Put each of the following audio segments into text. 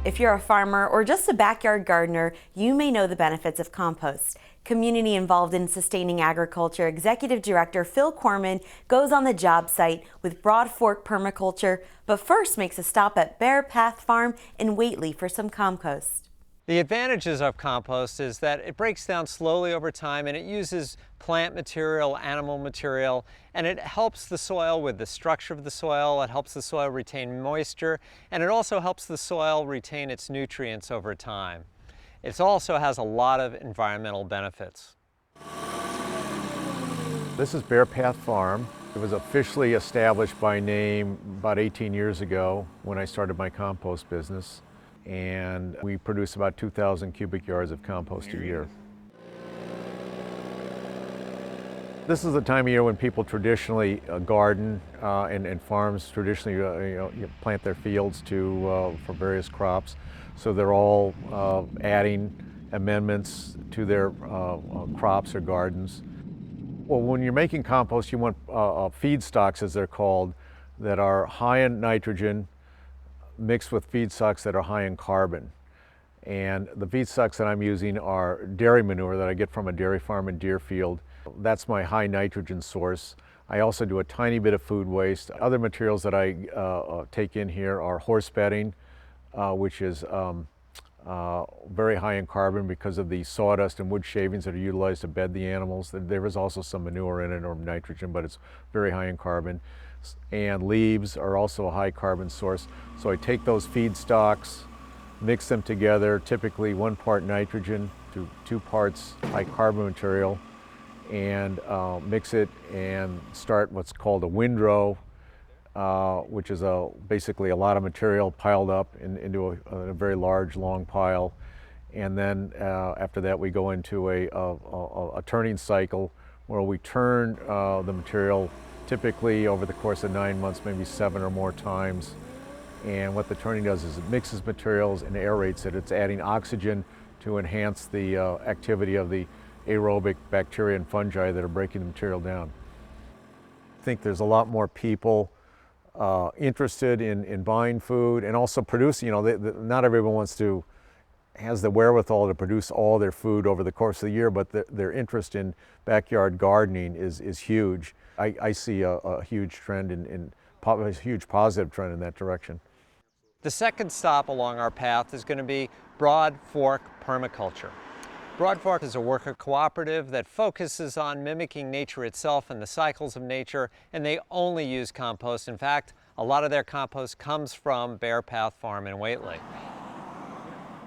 If you're a farmer or just a backyard gardener, you may know the benefits of compost. Community involved in sustaining agriculture Executive Director Phil Korman goes on the job site with Broadfork Permaculture, but first makes a stop at Bear Path Farm in Whately for some compost. The advantages of compost is that it breaks down slowly over time, and it uses plant material, animal material, and it helps the soil with the structure of the soil. It helps the soil retain moisture, and it also helps the soil retain its nutrients over time. It also has a lot of environmental benefits. This is Bear Path Farm. It was officially established by name about 18 years ago when I started my compost business. And we produce about 2,000 cubic yards of compost a year. This is the time of year when people traditionally garden and farms traditionally plant their fields for various crops. So they're all adding amendments to their crops or gardens. Well, when you're making compost, you want feedstocks, as they're called, that are high in nitrogen, mixed with feedstocks that are high in carbon. And the feedstocks that I'm using are dairy manure that I get from a dairy farm in Deerfield. That's my high nitrogen source. I also do a tiny bit of food waste. Other materials that I take in here are horse bedding, which is very high in carbon because of the sawdust and wood shavings that are utilized to bed the animals. There is also some manure in it, or nitrogen, but it's very high in carbon. And leaves are also a high carbon source. So I take those feedstocks, mix them together, typically 1 part nitrogen to 2 parts high carbon material, and mix it and start what's called a windrow, which is basically a lot of material piled up into a very large, long pile. And then after that, we go into a turning cycle where we turn the material typically over the course of 9 months, maybe 7 or more times. And what the turning does is it mixes materials and aerates it. It's adding oxygen to enhance the activity of the aerobic bacteria and fungi that are breaking the material down. I think there's a lot more people interested in buying food and also producing. Not everyone has the wherewithal to produce all their food over the course of the year, but their interest in backyard gardening is huge. I see a huge trend a huge positive trend in that direction. The second stop along our path is going to be Broadfork Permaculture. Broadfork is a worker cooperative that focuses on mimicking nature itself and the cycles of nature, and they only use compost. In fact, a lot of their compost comes from Bear Path Farm in Whately.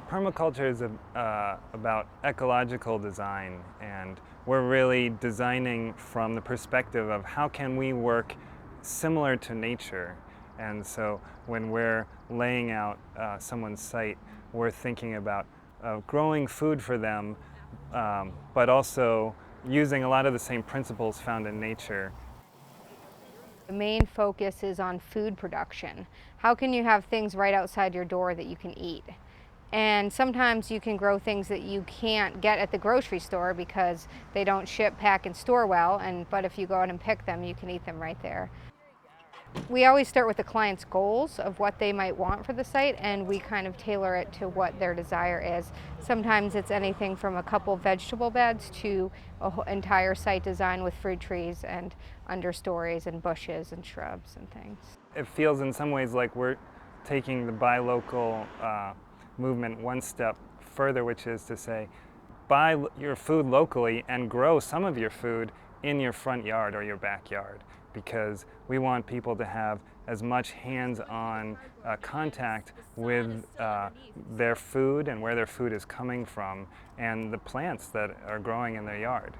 Permaculture is about ecological design, and we're really designing from the perspective of how can we work similar to nature. And so when we're laying out someone's site, we're thinking about growing food for them, but also using a lot of the same principles found in nature. The main focus is on food production. How can you have things right outside your door that you can eat? And sometimes you can grow things that you can't get at the grocery store because they don't ship, pack, and store well, but if you go out and pick them, you can eat them right there. We always start with the client's goals of what they might want for the site, and we kind of tailor it to what their desire is. Sometimes it's anything from a couple vegetable beds to an entire site design with fruit trees and understories and bushes and shrubs and things. It feels in some ways like we're taking the buy local movement one step further, which is to say, buy your food locally and grow some of your food in your front yard or your backyard, because we want people to have as much hands-on contact with their food and where their food is coming from and the plants that are growing in their yard.